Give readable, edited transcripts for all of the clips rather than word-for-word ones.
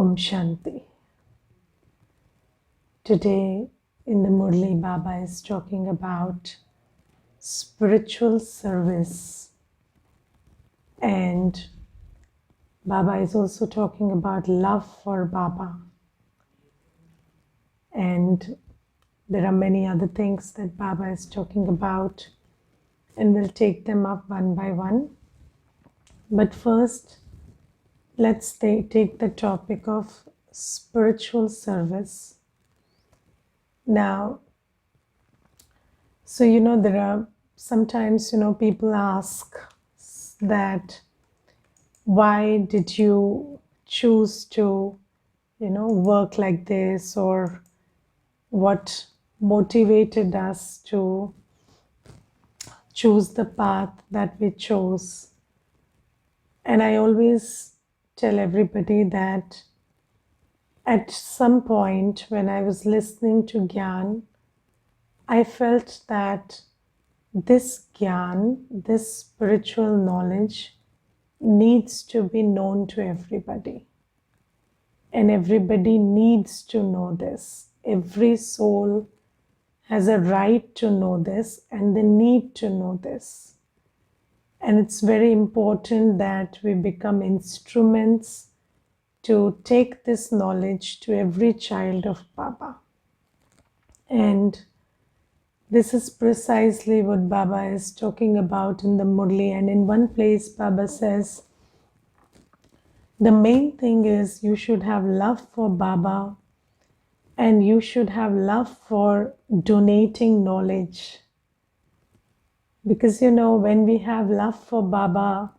Om Shanti. Today in the Murli, Baba is talking about spiritual service, and Baba is also talking about love for Baba, and there are many other things that Baba is talking about, and we'll take them up one by one. But first, let's take the topic of spiritual service. Now, so there are sometimes people ask that why did you choose to work like this, or what motivated us to choose the path that we chose. And I always tell everybody that at some point when I was listening to Gyan, I felt that this Gyan, this spiritual knowledge, needs to be known to everybody. And everybody needs to know this. Every soul has a right to know this, and they need to know this. And it's very important that we become instruments to take this knowledge to every child of Baba. And this is precisely what Baba is talking about in the Murli. And in one place, Baba says, the main thing is you should have love for Baba, and you should have love for donating knowledge. Because when we have love for Baba,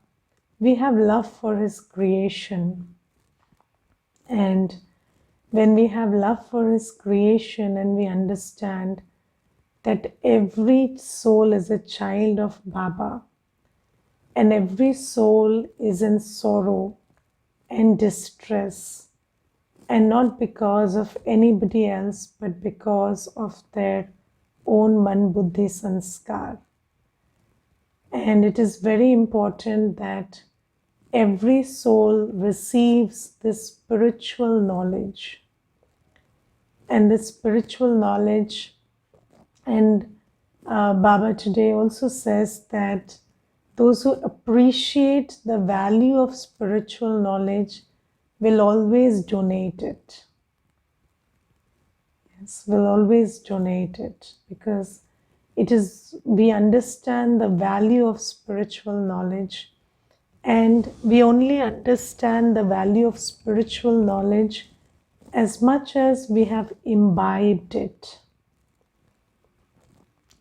we have love for his creation. And when we have love for his creation and we understand that every soul is a child of Baba, and every soul is in sorrow and distress, and not because of anybody else, but because of their own man buddhi sanskar. And it is very important that every soul receives this spiritual knowledge. And this spiritual knowledge, and Baba today also says that those who appreciate the value of spiritual knowledge will always donate it. Yes, will always donate it, because we understand the value of spiritual knowledge, and we only understand the value of spiritual knowledge as much as we have imbibed it.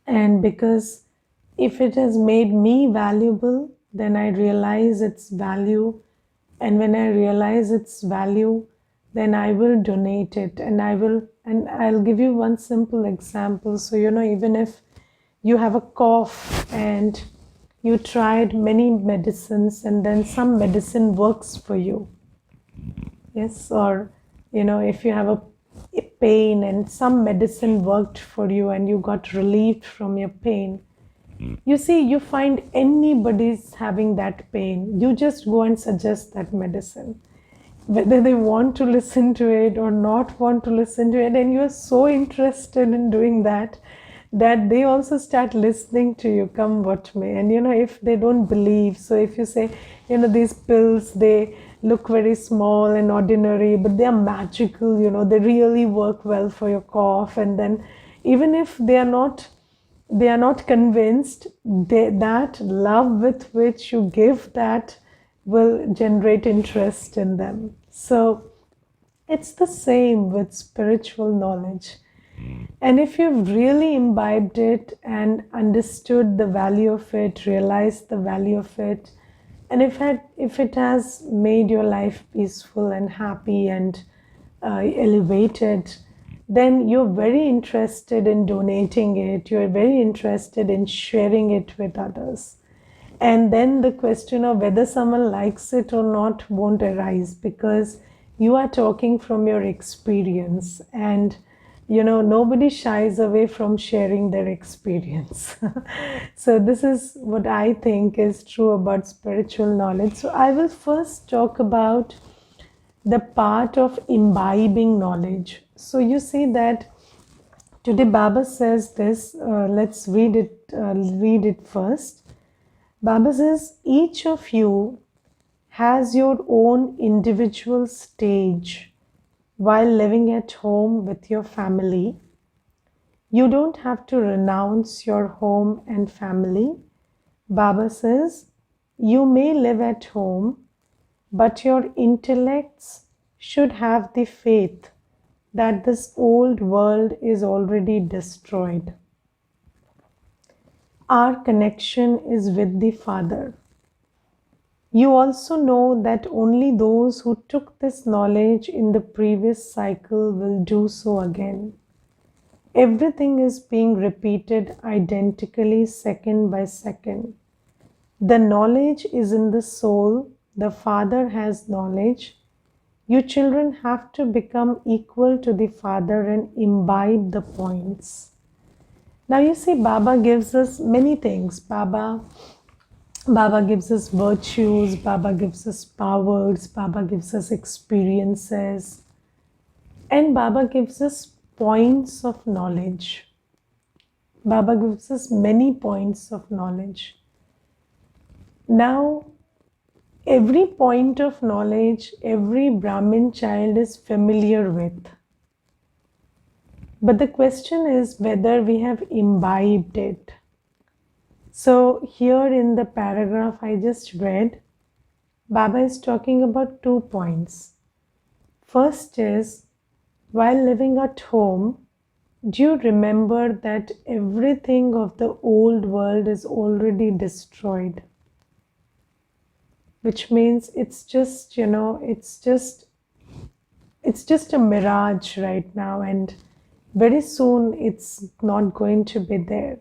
And because if it has made me valuable, then I realize its value. And when I realize its value, then I will donate it. And I'll give you one simple example. So, even if you have a cough and you tried many medicines and then some medicine works for you. Yes, or, if you have a pain and some medicine worked for you and you got relieved from your pain. You see, you find anybody's having that pain, you just go and suggest that medicine, whether they want to listen to it or not want to listen to it, and you're so interested in doing that they also start listening to you, come what may. And if they don't believe, so if you say, these pills, they look very small and ordinary, but they are magical, they really work well for your cough. And then even if they are not convinced, that love with which you give that will generate interest in them. So it's the same with spiritual knowledge. And if you've really imbibed it and understood the value of it, realized the value of it, and if it has made your life peaceful and happy and elevated, then you're very interested in donating it, you're very interested in sharing it with others. And then the question of whether someone likes it or not won't arise, because you are talking from your experience, and nobody shies away from sharing their experience. So this is what I think is true about spiritual knowledge. So I will first talk about the part of imbibing knowledge. So you see that today Baba says this. Let's read it. Read it first. Baba says each of you has your own individual stage while living at home with your family. You don't have to renounce your home and family. Baba says you may live at home, but your intellects should have the faith that this old world is already destroyed. Our connection is with the Father. You also know that only those who took this knowledge in the previous cycle will do so again. Everything is being repeated identically second by second. The knowledge is in the soul. The Father has knowledge. You children have to become equal to the Father and imbibe the points. Now you see, Baba gives us many things. Baba gives us virtues, Baba gives us powers, Baba gives us experiences, and Baba gives us points of knowledge. Baba gives us many points of knowledge. Now, every point of knowledge, every Brahmin child is familiar with. But the question is whether we have imbibed it. So, here in the paragraph I just read, Baba is talking about 2 points. First is, while living at home, do you remember that everything of the old world is already destroyed? Which means it's just, it's just a mirage right now, and very soon it's not going to be there.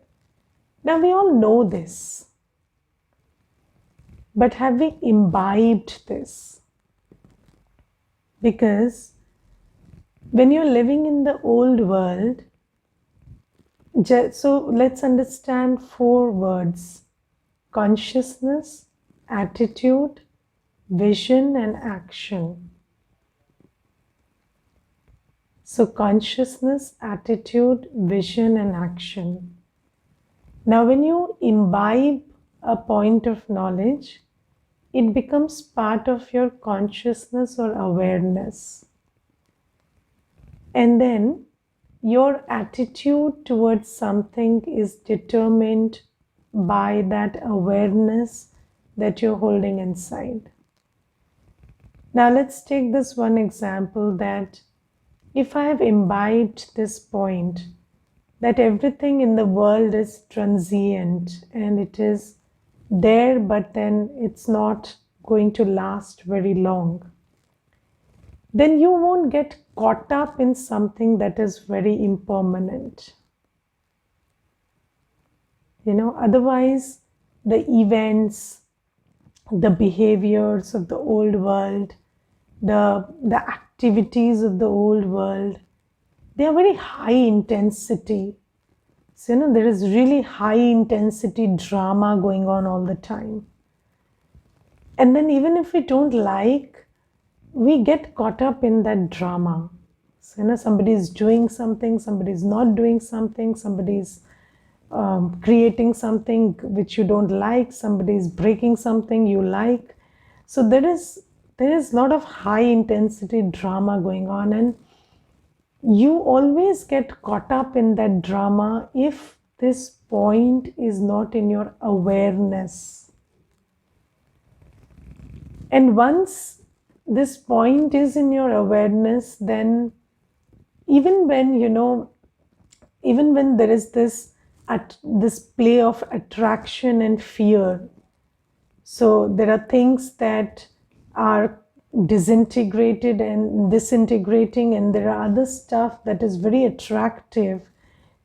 Now we all know this. But have we imbibed this? Because when you're living in the old world, so let's understand 4 words: consciousness, attitude, vision, and action. So consciousness, attitude, vision, and action. Now when you imbibe a point of knowledge, it becomes part of your consciousness or awareness. And then your attitude towards something is determined by that awareness that you're holding inside. Now let's take this one example, that if I have imbibed this point that everything in the world is transient and it is there, but then it's not going to last very long, then you won't get caught up in something that is very impermanent. Otherwise, the events, the behaviors of the old world, the activities of the old world, they are very high intensity. So, there is really high intensity drama going on all the time. And then even if we don't like, we get caught up in that drama. So, somebody is doing something, somebody is not doing something, somebody is creating something which you don't like, somebody is breaking something you like. So there is a lot of high intensity drama going on, and you always get caught up in that drama if this point is not in your awareness. And once this point is in your awareness, then even when there is this play of attraction and fear, so there are things that are disintegrated and disintegrating, and there are other stuff that is very attractive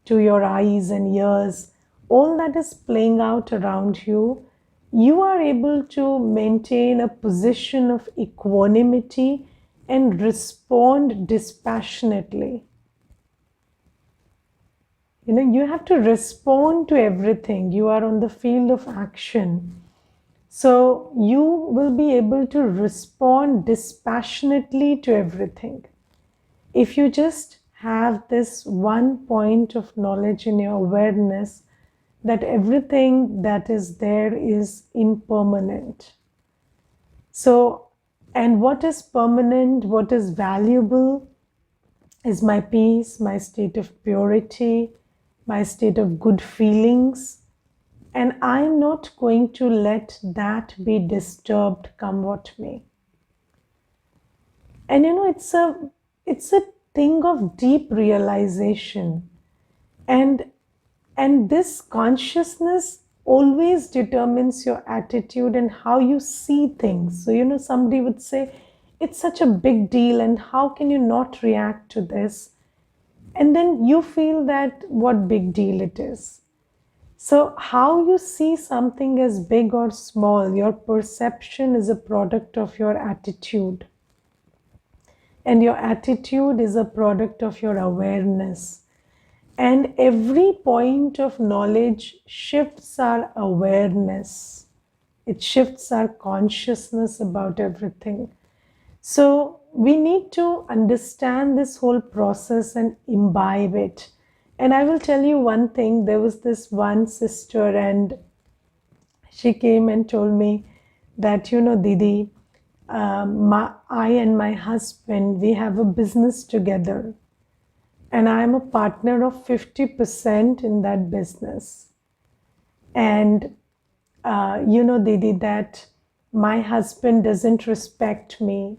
to your eyes and ears. All that is playing out around you. You are able to maintain a position of equanimity and respond dispassionately. You have to respond to everything. You are on the field of action. So you will be able to respond dispassionately to everything. If you just have this one point of knowledge in your awareness that everything that is there is impermanent. So, and what is permanent, what is valuable is my peace, my state of purity, my state of good feelings. And I'm not going to let that be disturbed, come what may. And it's a thing of deep realization. And and this consciousness always determines your attitude and how you see things. So somebody would say, it's such a big deal, and how can you not react to this? And then you feel that what big deal it is. So, how you see something as big or small, your perception is a product of your attitude. And your attitude is a product of your awareness. And every point of knowledge shifts our awareness, it shifts our consciousness about everything. So, we need to understand this whole process and imbibe it. And I will tell you one thing, there was this one sister, and she came and told me that, Didi, I and my husband, we have a business together, and I am a partner of 50% in that business. And, Didi, that my husband doesn't respect me,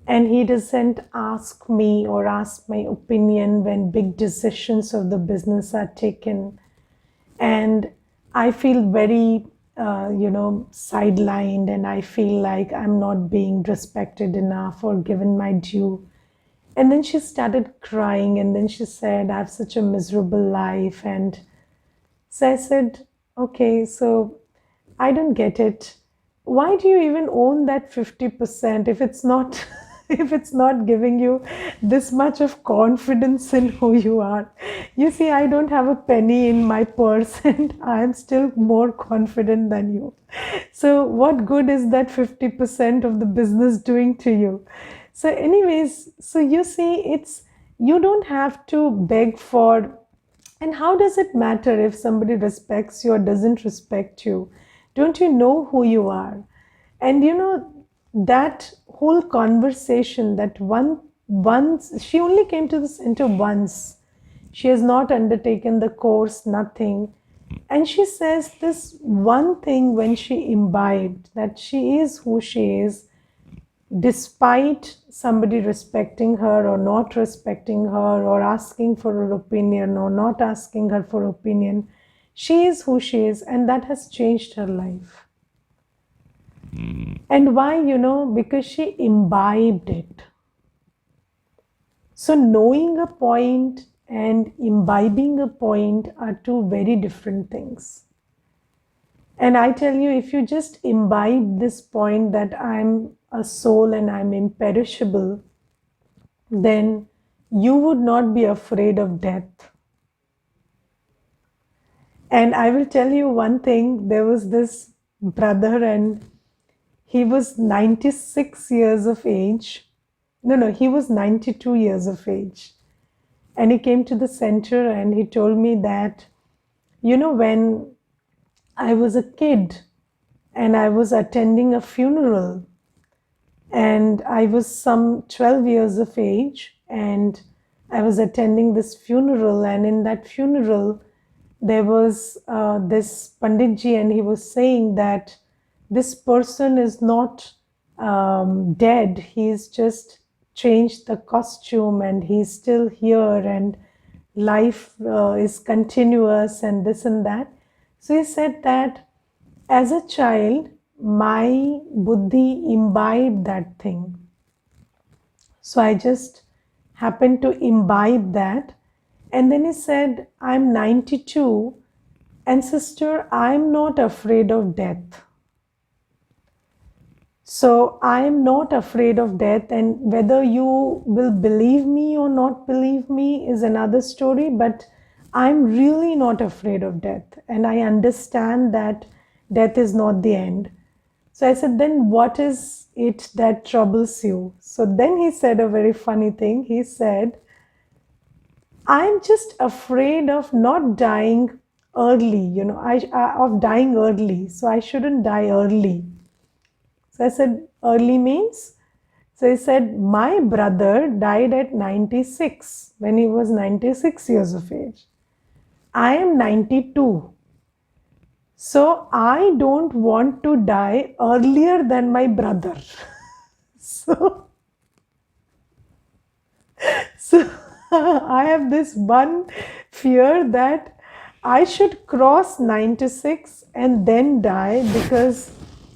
and he doesn't ask me or ask my opinion when big decisions of the business are taken. And I feel very, sidelined, and I feel like I'm not being respected enough or given my due. And then she started crying, and then she said, I have such a miserable life. And so I said, okay, so I don't get it. Why do you even own that 50% if it's not if it's not giving you this much of confidence in who you are? You see, I don't have a penny in my purse and I'm still more confident than you. So what good is that 50% of the business doing to you? So anyways, so you see, it's you don't have to beg for. And how does it matter if somebody respects you or doesn't respect you? Don't you know who you are? And that whole conversation, that once she only came to the center once. She has not undertaken the course, nothing. And she says this one thing when she imbibed that she is who she is, despite somebody respecting her or not respecting her or asking for her opinion or not asking her for opinion, she is who she is, and that has changed her life. And why? Because she imbibed it. So knowing a point and imbibing a point are two very different things. And I tell you, if you just imbibe this point that I'm a soul and I'm imperishable, then you would not be afraid of death. And I will tell you one thing, there was this brother, and he was 96 years of age. No, he was 92 years of age. And he came to the center and he told me that, when I was a kid and I was attending a funeral, and I was some 12 years of age, and I was attending this funeral, and in that funeral there was this Panditji, and he was saying that this person is not dead, he's just changed the costume and he's still here, and life is continuous, and this and that. So he said that as a child, my buddhi imbibed that thing. So I just happened to imbibe that. And then he said, I'm 92, and sister, I'm not afraid of death. So I'm not afraid of death, and whether you will believe me or not believe me is another story, but I'm really not afraid of death. And I understand that death is not the end. So I said, then what is it that troubles you? So then he said a very funny thing. He said, I'm just afraid of not dying early, of dying early. So I shouldn't die early. So I said, early means? So he said, my brother died at 96 when he was 96 years of age. I am 92. So I don't want to die earlier than my brother. So, so I have this one fear that I should cross 96 and then die, because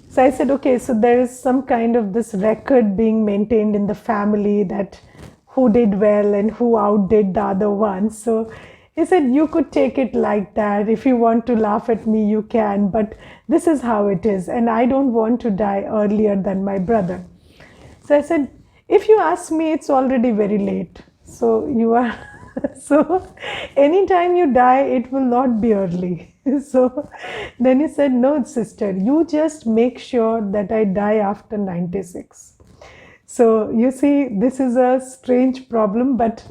so I said, okay, so there is some kind of this record being maintained in the family that who did well and who outdid the other one. So he said, you could take it like that. If you want to laugh at me, you can, but this is how it is. And I don't want to die earlier than my brother. So I said, if you ask me, it's already very late. So you are, so anytime you die, it will not be early. So then he said, no, sister, you just make sure that I die after 96. So you see, this is a strange problem, but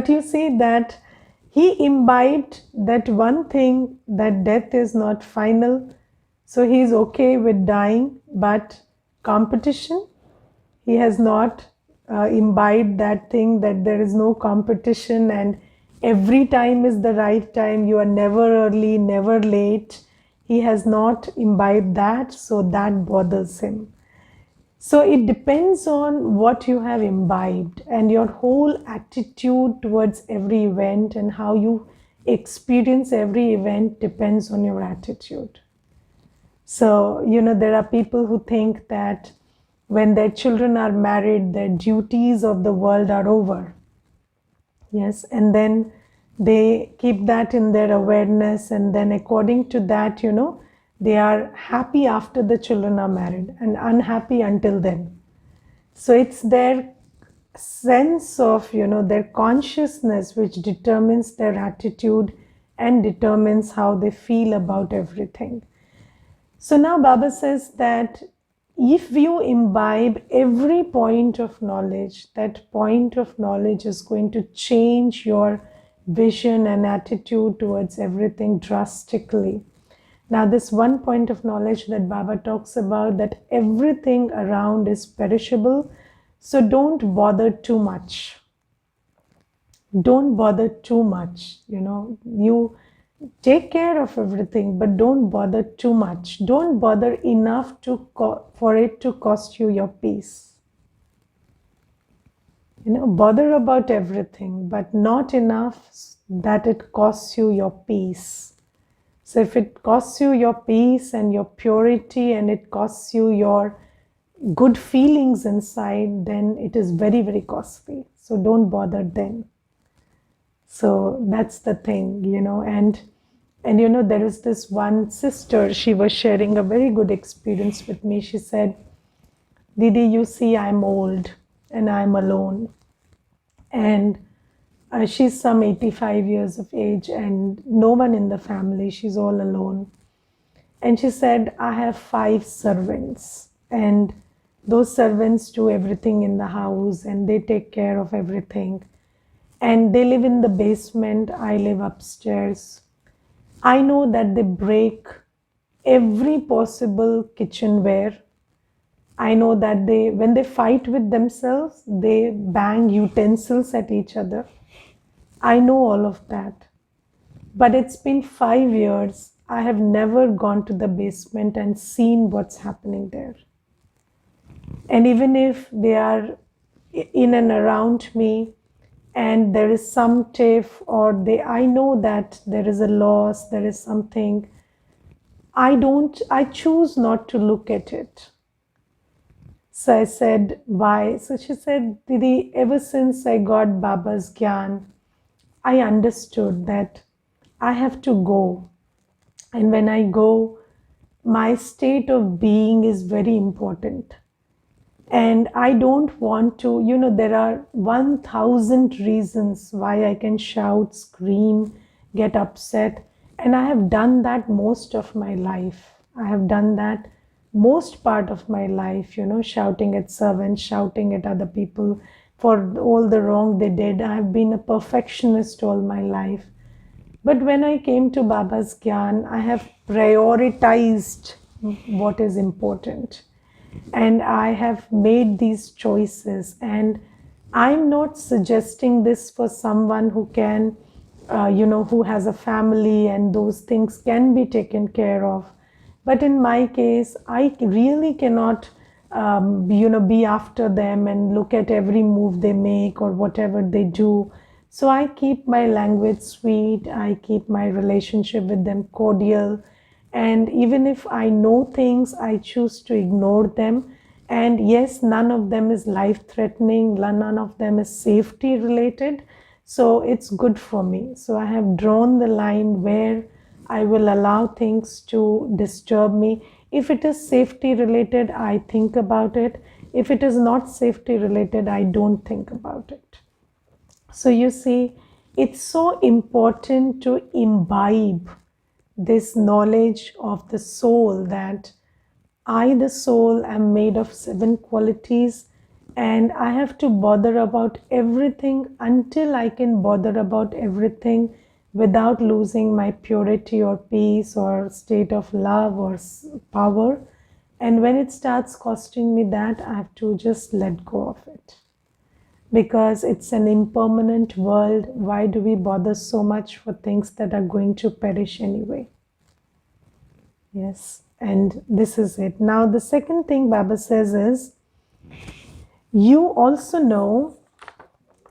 you see that he imbibed that one thing, that death is not final. So he is okay with dying, but competition, he has not imbibed that thing, that there is no competition and every time is the right time. You are never early, never late. He has not imbibed that, so that bothers him. So it depends on what you have imbibed, and your whole attitude towards every event and how you experience every event depends on your attitude. So, there are people who think that when their children are married, their duties of the world are over. Yes, and then they keep that in their awareness, and then according to that, they are happy after the children are married and unhappy until then. So it's their sense of, their consciousness which determines their attitude and determines how they feel about everything. So now Baba says that if you imbibe every point of knowledge, that point of knowledge is going to change your vision and attitude towards everything drastically. Now, this one point of knowledge that Baba talks about, that everything around is perishable, so don't bother too much. Don't bother too much. You take care of everything, but don't bother too much. Don't bother enough for it to cost you your peace. Bother about everything, but not enough that it costs you your peace. So if it costs you your peace and your purity, and it costs you your good feelings inside, then it is very, very costly. So don't bother then. So that's the thing, and there is this one sister, she was sharing a very good experience with me. She said, Didi, you see, I'm old and I'm alone. And she's some 85 years of age and no one in the family. She's all alone. And she said, I have 5 servants, and those servants do everything in the house and they take care of everything. And they live in the basement, I live upstairs. I know that they break every possible kitchenware. I know that when they fight with themselves, they bang utensils at each other. I know all of that. But it's been 5 years. I have never gone to the basement and seen what's happening there. And even if they are in and around me, and there is some tiff, or I know that there is a loss, there is something, I choose not to look at it. So I said, why? So she said, Didi, ever since I got Baba's Gyan, I understood that I have to go. And when I go, my state of being is very important. And I don't want to, there are 1,000 reasons why I can shout, scream, get upset. And I have done that most of my life. I have done that most part of my life, shouting at servants, shouting at other people for all the wrong they did. I've been a perfectionist all my life. But when I came to Baba's Gyan, I have prioritized what is important. And I have made these choices. And I'm not suggesting this for someone who can, who has a family and those things can be taken care of. But in my case, I really cannot, be after them and look at every move they make or whatever they do. So I keep my language sweet, I keep my relationship with them cordial, and even if I know things, I choose to ignore them. And yes, none of them is life threatening, none of them is safety related. So it's good for me. So I have drawn the line where I will allow things to disturb me. If it is safety related, I think about it. If it is not safety related, I don't think about it. So you see, it's so important to imbibe this knowledge of the soul, that I, the soul, am made of 7 qualities, and I have to bother about everything until I can bother about everything without losing my purity or peace or state of love or power. And when it starts costing me that, I have to just let go of it. Because it's an impermanent world, why do we bother so much for things that are going to perish anyway? Yes, and this is it. Now, the second thing Baba says is, you also know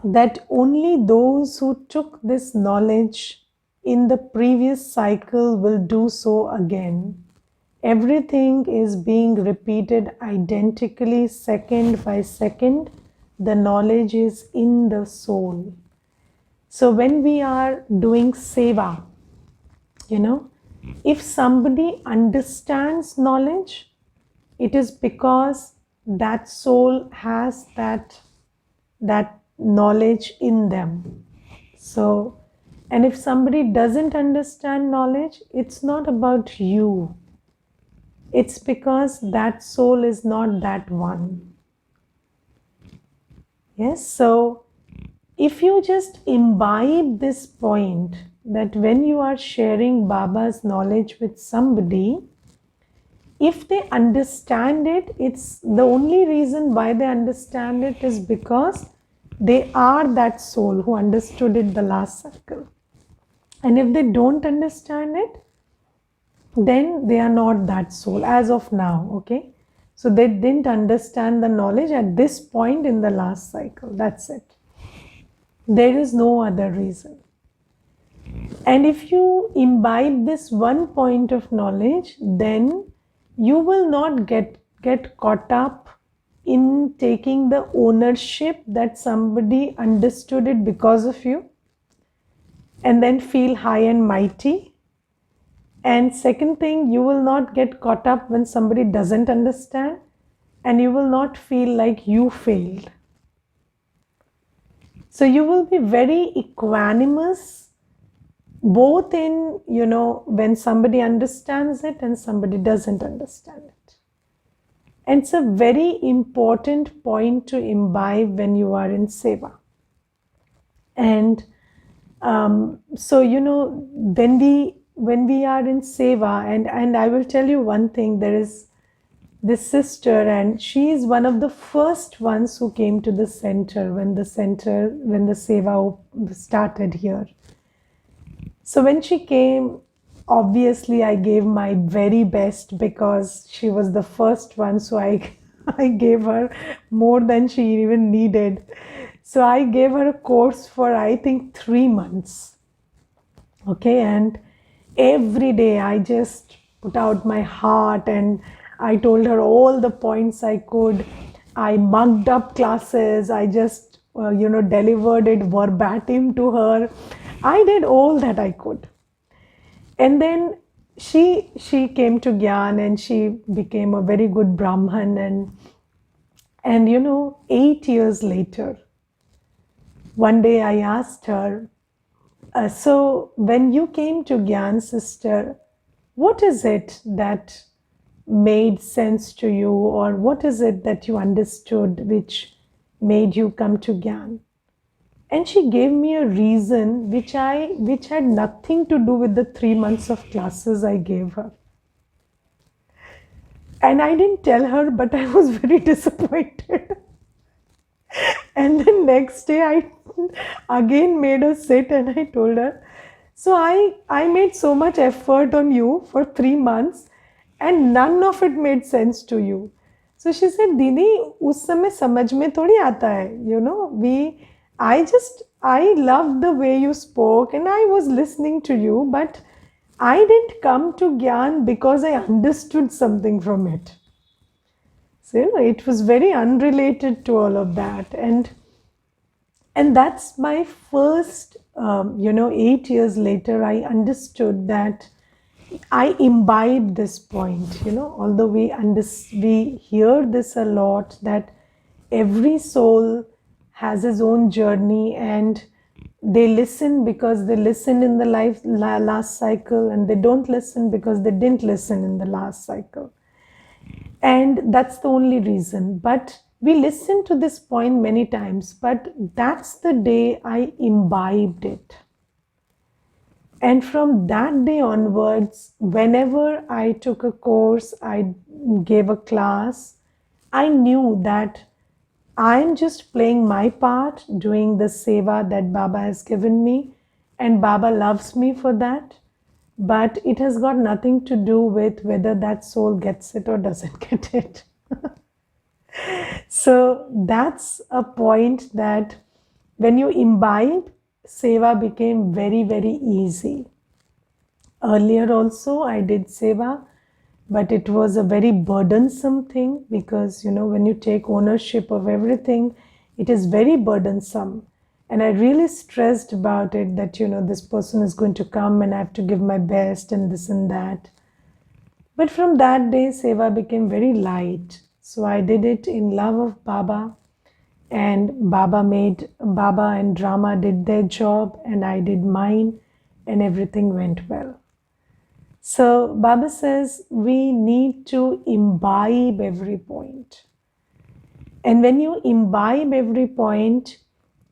that only those who took this knowledge in the previous cycle will do so again. Everything is being repeated identically, second by second. The knowledge is in the soul. So when we are doing seva, if somebody understands knowledge, it is because that soul has that knowledge in them. So, and if somebody doesn't understand knowledge, it's not about you. It's because that soul is not that one. Yes, so if you just imbibe this point, that when you are sharing Baba's knowledge with somebody, if they understand it, it's the only reason why they understand it is because they are that soul who understood it the last cycle. And if they don't understand it, then they are not that soul as of now, okay? So they didn't understand the knowledge at this point in the last cycle. That's it. There is no other reason. And if you imbibe this one point of knowledge, then you will not get caught up in taking the ownership that somebody understood it because of you and then feel high and mighty. And second thing, you will not get caught up when somebody doesn't understand, and you will not feel like you failed. So you will be very equanimous, both in, when somebody understands it and somebody doesn't understand it. And it's a very important point to imbibe when you are in seva. And so, when we are in seva, and I will tell you one thing, there is this sister, and she is one of the first ones who came to the center when the seva started here. So when she came, obviously I gave my very best because she was the first one, so I gave her more than she even needed. So I gave her a course for, I think, 3 months. Okay, and every day I just put out my heart and I told her all the points I could. I mugged up classes. I just, delivered it verbatim to her. I did all that I could. And then she came to Gyan and she became a very good Brahman. And 8 years later, one day I asked her, so when you came to Gyan, sister, what is it that made sense to you, or what is it that you understood which made you come to Gyan? And she gave me a reason which had nothing to do with the 3 months of classes I gave her. And I didn't tell her, but I was very disappointed. And the next day, I again made her sit and I told her, so I made so much effort on you for 3 months and none of it made sense to you. So she said, Didi, उस समय समझ में थोड़ी आता है, I loved the way you spoke and I was listening to you, but I didn't come to Gyan because I understood something from it. So, it was very unrelated to all of that. And that's my first, 8 years later, I understood that I imbibed this point, although we hear this a lot, that every soul has his own journey and they listen because they listened in the last cycle, and they don't listen because they didn't listen in the last cycle. And that's the only reason. But we listened to this point many times, but that's the day I imbibed it. And from that day onwards, whenever I took a course, I gave a class, I knew that I'm just playing my part, doing the seva that Baba has given me, and Baba loves me for that. But it has got nothing to do with whether that soul gets it or doesn't get it. So that's a point that when you imbibe, seva became very, very easy. Earlier also I did seva, but it was a very burdensome thing because, when you take ownership of everything, it is very burdensome. And I really stressed about it that, this person is going to come and I have to give my best and this and that. But from that day, seva became very light. So I did it in love of Baba, and Baba and Rama did their job and I did mine, and everything went well. So Baba says we need to imbibe every point. And when you imbibe every point,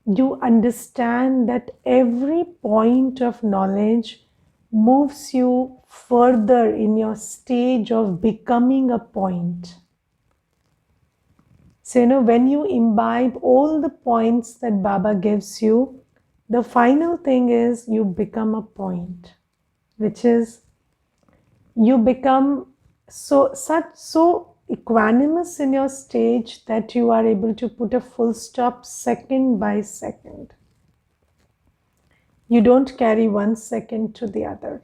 you understand that every point of knowledge moves you further in your stage of becoming a point. So, when you imbibe all the points that Baba gives you, the final thing is you become a point, which is you become so equanimous in your stage that you are able to put a full stop second by second. You don't carry 1 second to the other.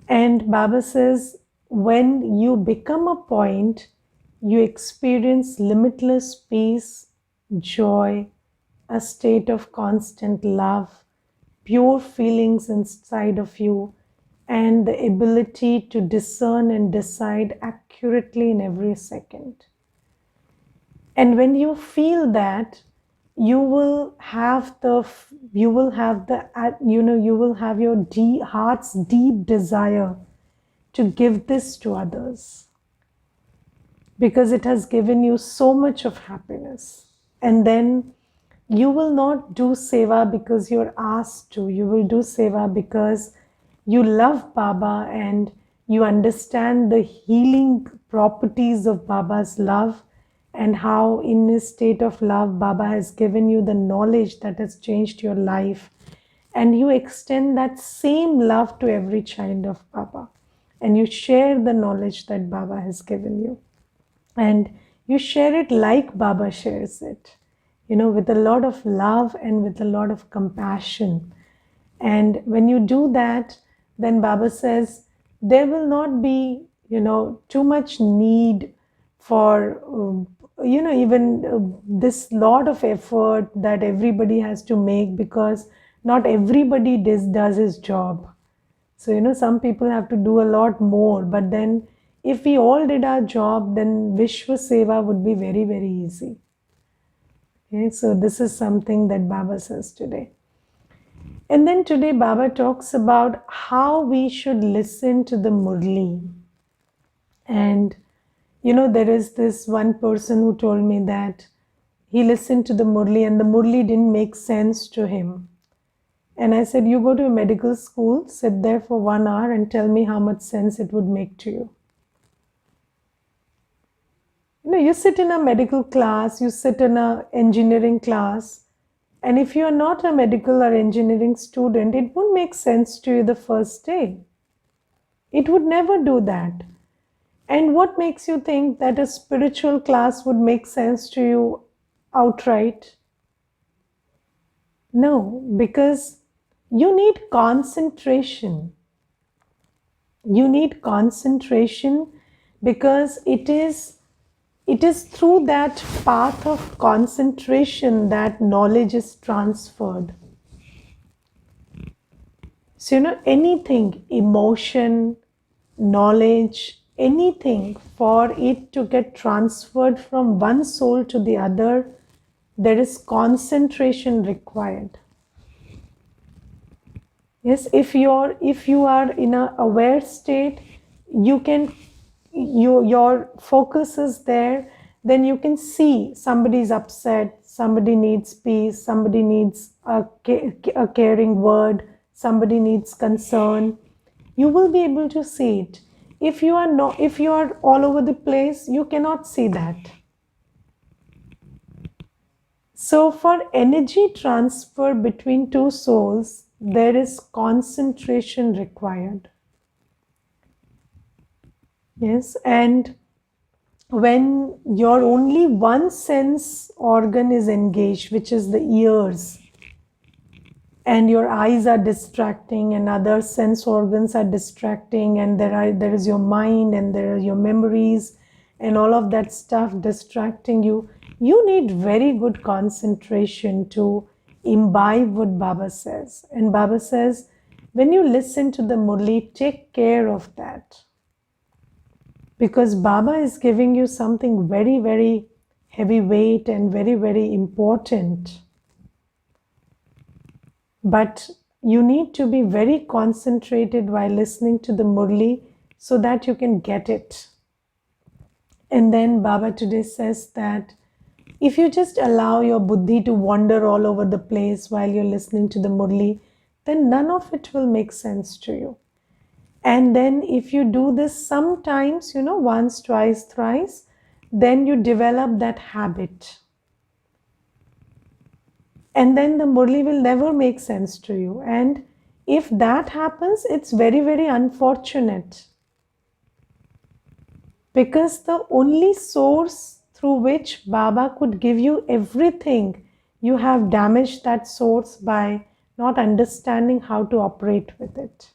And Baba says, when you become a point, you experience limitless peace, joy, a state of constant love, pure feelings inside of you, and the ability to discern and decide accurately in every second. And when you feel that, you will have your heart's deep desire to give this to others, because it has given you so much of happiness. And then you will not do seva because you're asked to. You will do seva because you love Baba and you understand the healing properties of Baba's love, and how in his state of love Baba has given you the knowledge that has changed your life, and you extend that same love to every child of Baba, and you share the knowledge that Baba has given you, and you share it like Baba shares it, with a lot of love and with a lot of compassion. And when you do that, then Baba says there will not be, too much need for, even this lot of effort that everybody has to make, because not everybody does his job. So, some people have to do a lot more, but then if we all did our job, then Vishwa Seva would be very, very easy. Okay, so this is something that Baba says today. And then today Baba talks about how we should listen to the Murli. And There is this one person who told me that he listened to the Murli and the Murli didn't make sense to him. And I said, you go to a medical school, sit there for 1 hour and tell me how much sense it would make to you. You sit in a medical class, you sit in an engineering class, and if you are not a medical or engineering student, it won't make sense to you the first day. It would never do that. And what makes you think that a spiritual class would make sense to you outright? No, because you need concentration. You need concentration because it is through that path of concentration that knowledge is transferred. So, anything, emotion, knowledge, anything, for it to get transferred from one soul to the other, there is concentration required. Yes, if you are in an aware state, your focus is there, then you can see somebody is upset, somebody needs peace, somebody needs a caring word, somebody needs concern. You will be able to see it. If you are all over the place, you cannot see that. So for energy transfer between two souls, there is concentration required. Yes, and when your only one sense organ is engaged, which is the ears, and your eyes are distracting and other sense organs are distracting, and there is your mind and there are your memories and all of that stuff distracting you, you need very good concentration to imbibe what Baba says. And Baba says, when you listen to the Murli, take care of that. Because Baba is giving you something very, very heavyweight and very, very important. But you need to be very concentrated while listening to the Murli so that you can get it. And then Baba today says that if you just allow your buddhi to wander all over the place while you're listening to the Murli, then none of it will make sense to you. And then if you do this sometimes, once, twice, thrice, then you develop that habit. And then the Murli will never make sense to you. And if that happens, it's very, very unfortunate. Because the only source through which Baba could give you everything, you have damaged that source by not understanding how to operate with it.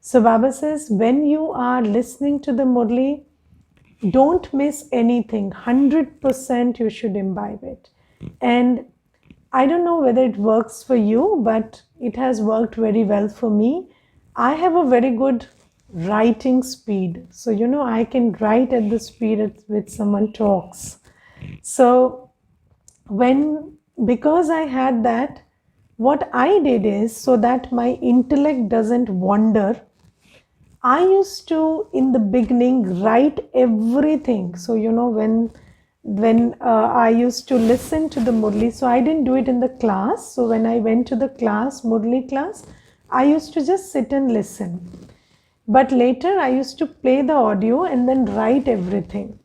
So Baba says, when you are listening to the Murli, don't miss anything. 100% you should imbibe it. And I don't know whether it works for you, but it has worked very well for me. I have a very good writing speed. So, I can write at the speed at which someone talks. So, because I had that, what I did is, so that my intellect doesn't wander, I used to, in the beginning, write everything. So, when I used to listen to the Murli, so I didn't do it in the class. So when I went to the class, Murli class, I used to just sit and listen. But later I used to play the audio and then write everything.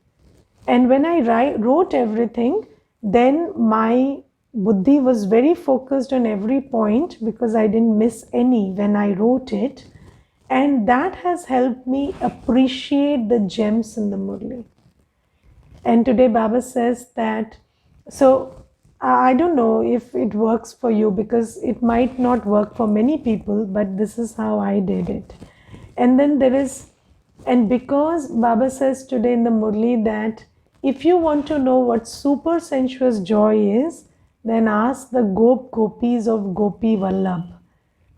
And when I wrote everything, then my buddhi was very focused on every point because I didn't miss any when I wrote it. And that has helped me appreciate the gems in the Murli. And today Baba says that, so I don't know if it works for you because it might not work for many people, but this is how I did it. And then and because Baba says today in the Murli that if you want to know what super sensuous joy is, then ask the Gopis of Gopi Vallabh.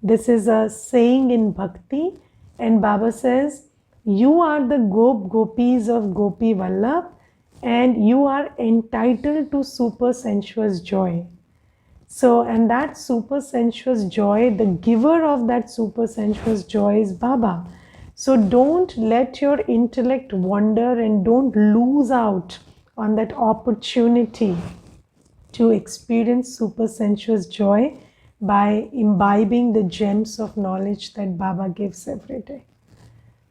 This is a saying in Bhakti, and Baba says, you are the Gopis of Gopi Vallabh, and you are entitled to super sensuous joy. So, and that super sensuous joy, the giver of that super sensuous joy is Baba. So don't let your intellect wander and don't lose out on that opportunity to experience super sensuous joy by imbibing the gems of knowledge that Baba gives every day.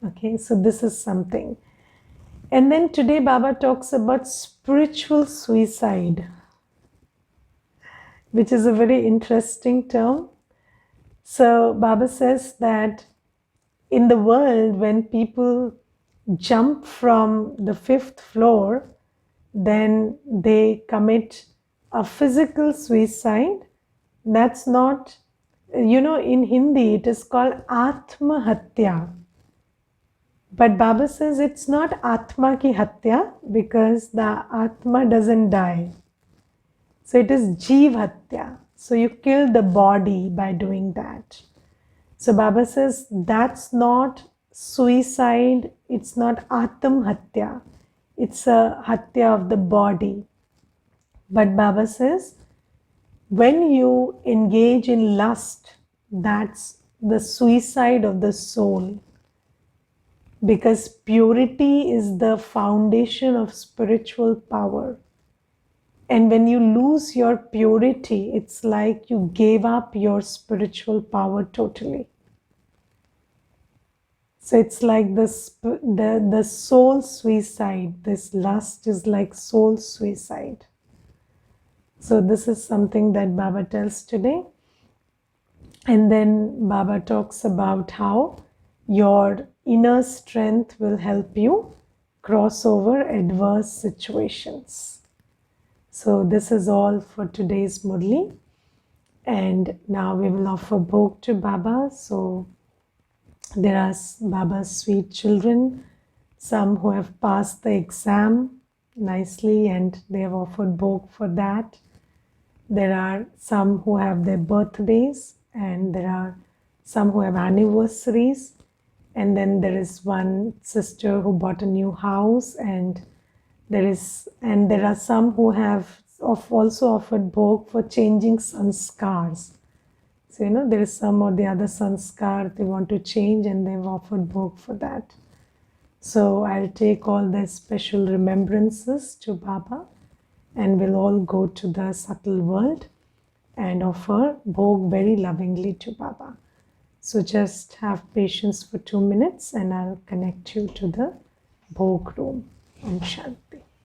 Okay, so this is something. And then today Baba talks about spiritual suicide, which is a very interesting term. So Baba says that in the world, when people jump from the fifth floor, then they commit a physical suicide. That's not, in Hindi it is called Atmahatya. But Baba says it's not Atma ki Hatya because the Atma doesn't die. So it is Jeev Hatya. So you kill the body by doing that. So Baba says that's not suicide, it's not Atam Hatya, it's a Hatya of the body. But Baba says when you engage in lust, that's the suicide of the soul. Because purity is the foundation of spiritual power. And when you lose your purity, it's like you gave up your spiritual power totally. So it's like the soul suicide. This lust is like soul suicide. So this is something that Baba tells today. And then Baba talks about how your inner strength will help you cross over adverse situations. So this is all for today's Murli. And now we will offer bhog to Baba. So there are Baba's sweet children, some who have passed the exam nicely and they have offered bhog for that. There are some who have their birthdays and there are some who have anniversaries. And then there is one sister who bought a new house and there are some who have also offered bhog for changing sanskars. So, there is some or the other sanskar they want to change and they've offered bhog for that. So I'll take all the special remembrances to Baba and we'll all go to the subtle world and offer bhog very lovingly to Baba. So just have patience for 2 minutes and I'll connect you to the bhog room. Om Shanti.